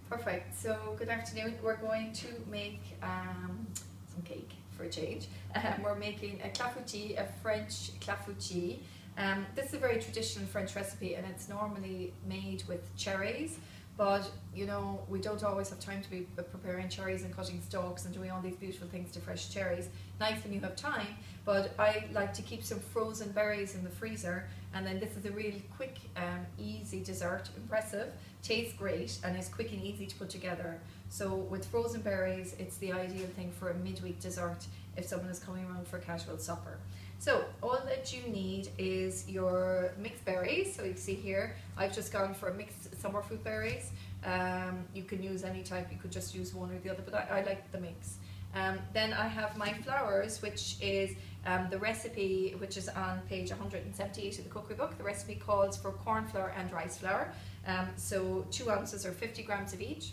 Perfect. So good afternoon. We're going to make some cake for a change. We're making a clafoutis, a French clafoutis. This is a very traditional French recipe, and it's normally made with cherries. But you know, we don't always have time to be preparing cherries and cutting stalks and doing all these beautiful things to fresh cherries. Nice when you have time, but I like to keep some frozen berries in the freezer, and then this is a really quick, easy dessert. Impressive, tastes great, and is quick and easy to put together. So with frozen berries, it's the ideal thing for a midweek dessert if someone is coming around for casual supper. So all that you need is your mixed berries. So you can see here, I've just gone for mixed summer fruit berries. You can use any type, you could just use one or the other, but I like the mix. Then I have my flours, which is the recipe, which is on page 178 of the cookery book. The recipe calls for corn flour and rice flour. So 2 ounces or 50 grams of each.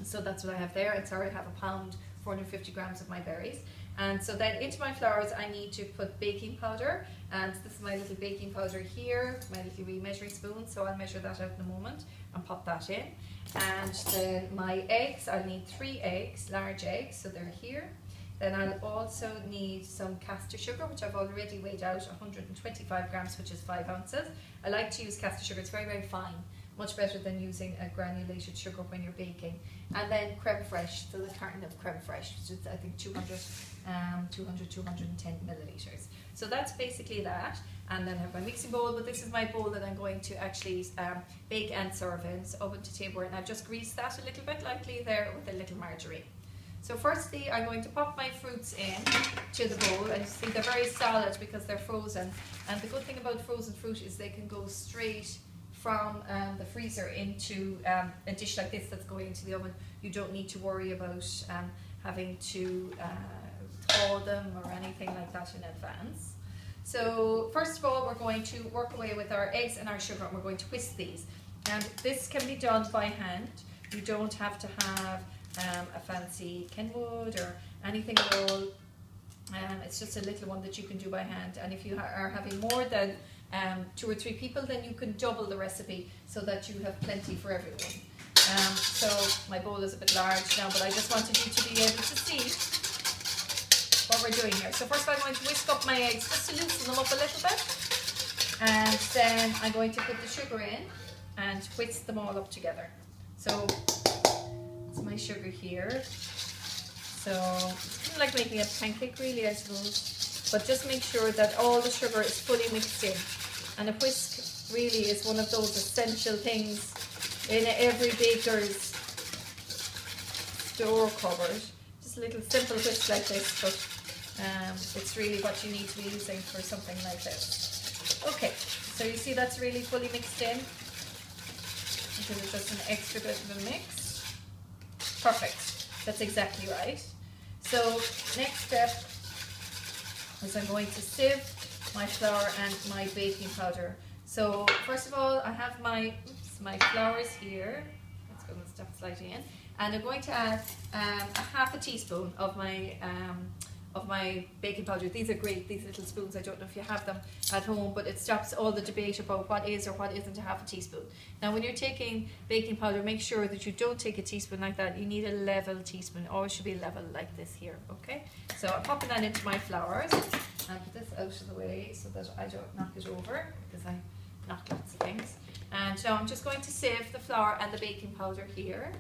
So that's what I have there. And sorry, I have a pound, 450 grams of my berries. And so then into my flours I need to put baking powder, and this is my little baking powder here, my little wee measuring spoon, so I'll measure that out in a moment and pop that in. And then my eggs, I'll need 3 eggs, large eggs, so they're here. Then I'll also need some caster sugar, which I've already weighed out, 125 grams, which is 5 ounces. I like to use caster sugar, it's very, very fine. Much better than using a granulated sugar when you're baking. And then creme fraiche, so the carton of creme fraiche, which is I think 210 milliliters. So that's basically that. And then I have my mixing bowl, but this is my bowl that I'm going to actually bake and serve in. So oven to table, and I've just greased that a little bit lightly there with a little margarine. So firstly, I'm going to pop my fruits in to the bowl, and you see they're very solid because they're frozen. And the good thing about frozen fruit is they can go straight from the freezer into a dish like this that's going into the oven. You don't need to worry about having to thaw them or anything like that in advance. So first of all, we're going to work away with our eggs and our sugar, and we're going to whisk these. And this can be done by hand. You don't have to have a fancy Kenwood or anything at all. It's just a little one that you can do by hand. And if you are having more than 2 or 3 people, then you can double the recipe so that you have plenty for everyone. So my bowl is a bit large now, but I just wanted you to be able to see what we're doing here. So first I'm going to whisk up my eggs just to loosen them up a little bit, and then I'm going to put the sugar in and whisk them all up together. So it's my sugar here. So it's kind of like making a pancake really, I suppose, but just make sure that all the sugar is fully mixed in. And a whisk really is one of those essential things in every baker's store cupboard. Just a little simple whisk like this, but it's really what you need to be using for something like this. Okay, so you see that's really fully mixed in. Give it just an extra bit of a mix. Perfect, that's exactly right. So next step is I'm going to sieve my flour and my baking powder. So first of all, I have my flours here. Let's go and step slightly in, and I'm going to add a half a teaspoon of my baking powder. These are great, these little spoons. I don't know if you have them at home, but it stops all the debate about what is or what isn't a half a teaspoon. Now when you're taking baking powder, make sure that you don't take a teaspoon like that. You need a level teaspoon. It always should be level like this here, okay? So I'm popping that into my flours and put this out of the way so that I don't knock it over, because I knock lots of things. And now I'm just going to sieve the flour and the baking powder here,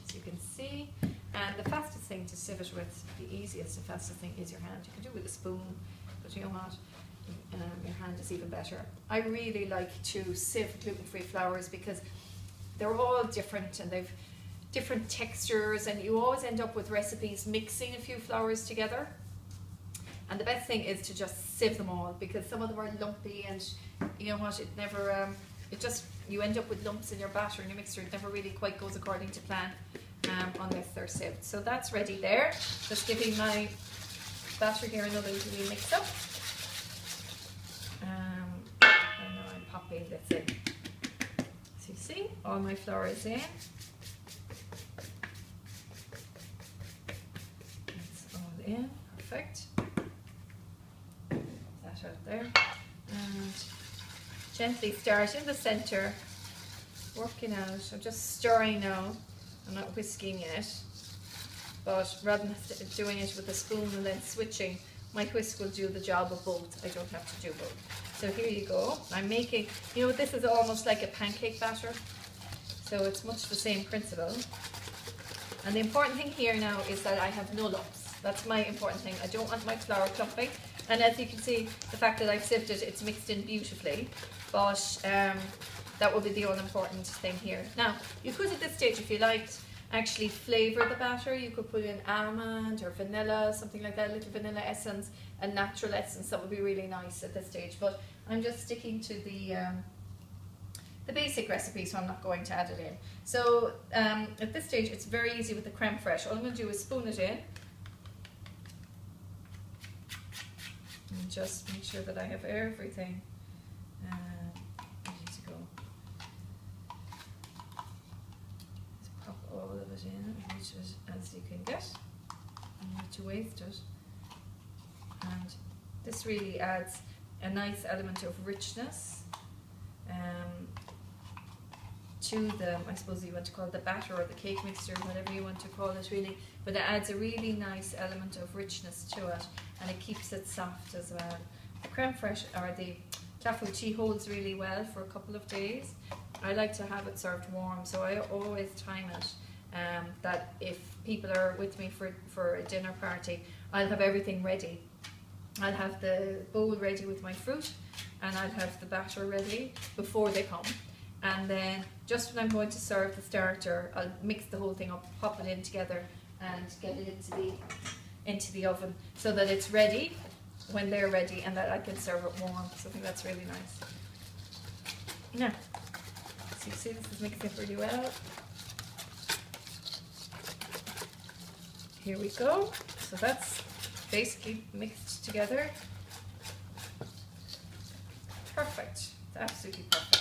so you can see. And the fastest thing to sieve it with, the easiest and fastest thing, is your hand. You can do it with a spoon, but you know what, your hand is even better. I really like to sieve gluten-free flours because they're all different and they've different textures, and you always end up with recipes mixing a few flours together. And the best thing is to just sieve them all, because some of them are lumpy, and you know what, it never, you end up with lumps in your batter and your mixture. It never really quite goes according to plan. Unless they're sieved. So that's ready there. Just giving my batter here another little mix up. And now I'm popping this in. So you see, all my flour is in. It's all in. Perfect. That out there. And gently start in the center, working out. I'm just stirring now I'm not whisking yet, but rather than doing it with a spoon and then switching, my whisk will do the job of both. I don't have to do both. So here you go. I'm making, you know, this is almost like a pancake batter. So it's much the same principle. And the important thing here now is that I have no lumps. That's my important thing. I don't want my flour clumping. And as you can see, the fact that I've sieved it, it's mixed in beautifully. But that will be the all important thing here. Now, you could at this stage, if you liked, actually flavour the batter. You could put in almond or vanilla, something like that, a little vanilla essence and natural essence. That would be really nice at this stage. But I'm just sticking to the basic recipe, so I'm not going to add it in. So at this stage, it's very easy with the creme fraiche. All I'm going to do is spoon it in. And just make sure that I have everything ready to go. Just pop all of it in, as much as you can get. Not to waste it. And this really adds a nice element of richness to the, I suppose you want to call it the batter or the cake mixture, whatever you want to call it really, but it adds a really nice element of richness to it, and it keeps it soft as well. The creme fraiche, or the clafouti, holds really well for a couple of days. I like to have it served warm, so I always time it that if people are with me for a dinner party, I'll have everything ready. I'll have the bowl ready with my fruit, and I'll have the batter ready before they come. And then just when I'm going to serve the starter, I'll mix the whole thing up, pop it in together and get it into the oven so that it's ready when they're ready and that I can serve it warm. So I think that's really nice. Now, so you see this is mixing pretty well. Here we go. So that's basically mixed together. Perfect. It's absolutely perfect.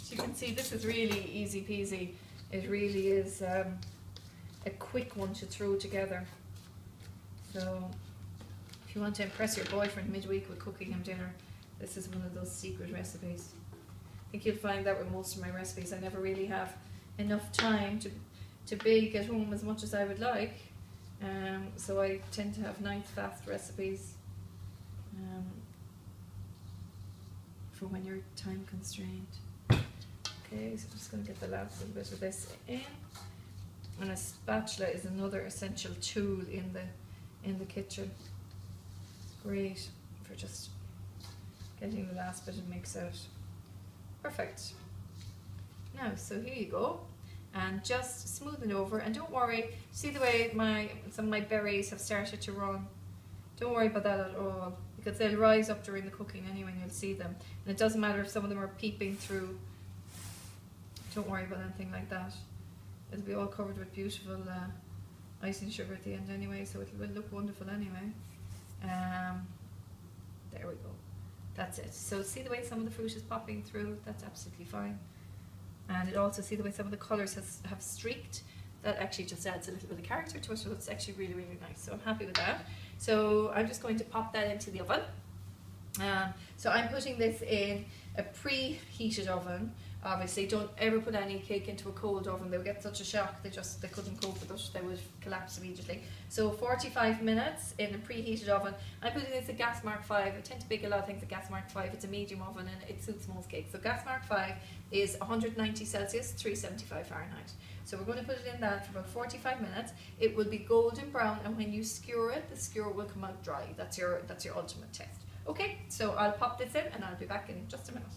So you can see this is really easy peasy. It really is a quick one to throw together. So if you want to impress your boyfriend midweek with cooking him dinner, this is one of those secret recipes. I think you'll find that with most of my recipes. I never really have enough time to bake at home as much as I would like. So I tend to have nice fast recipes. For when you're time constrained. Okay, so I'm just going to get the last little bit of this in. And a spatula is another essential tool in the kitchen. Great for just getting the last bit of mix out. Perfect. Now, so here you go. And just smooth it over, and don't worry, see the way some of my berries have started to run. Don't worry about that at all, because they'll rise up during the cooking anyway and you'll see them. And it doesn't matter if some of them are peeping through. Don't worry about anything like that. It'll be all covered with beautiful icing sugar at the end anyway, so it will look wonderful anyway. There we go. That's it. So see the way some of the fruit is popping through? That's absolutely fine. And it also, see the way some of the colours have streaked? That actually just adds a little bit of character to it, so it's actually really, really nice. So I'm happy with that. So I'm just going to pop that into the oven. So I'm putting this in a preheated oven. Obviously, don't ever put any cake into a cold oven. They would get such a shock, they couldn't cope with it. They would collapse immediately. So 45 minutes in a preheated oven. I'm putting this at gas mark 5. I tend to bake a lot of things at gas mark 5. It's a medium oven and it suits most cakes. So gas mark 5 is 190 Celsius, 375 Fahrenheit. So we're going to put it in that for about 45 minutes. It will be golden brown, and when you skewer it, the skewer will come out dry. That's your ultimate test. Okay, so I'll pop this in and I'll be back in just a minute.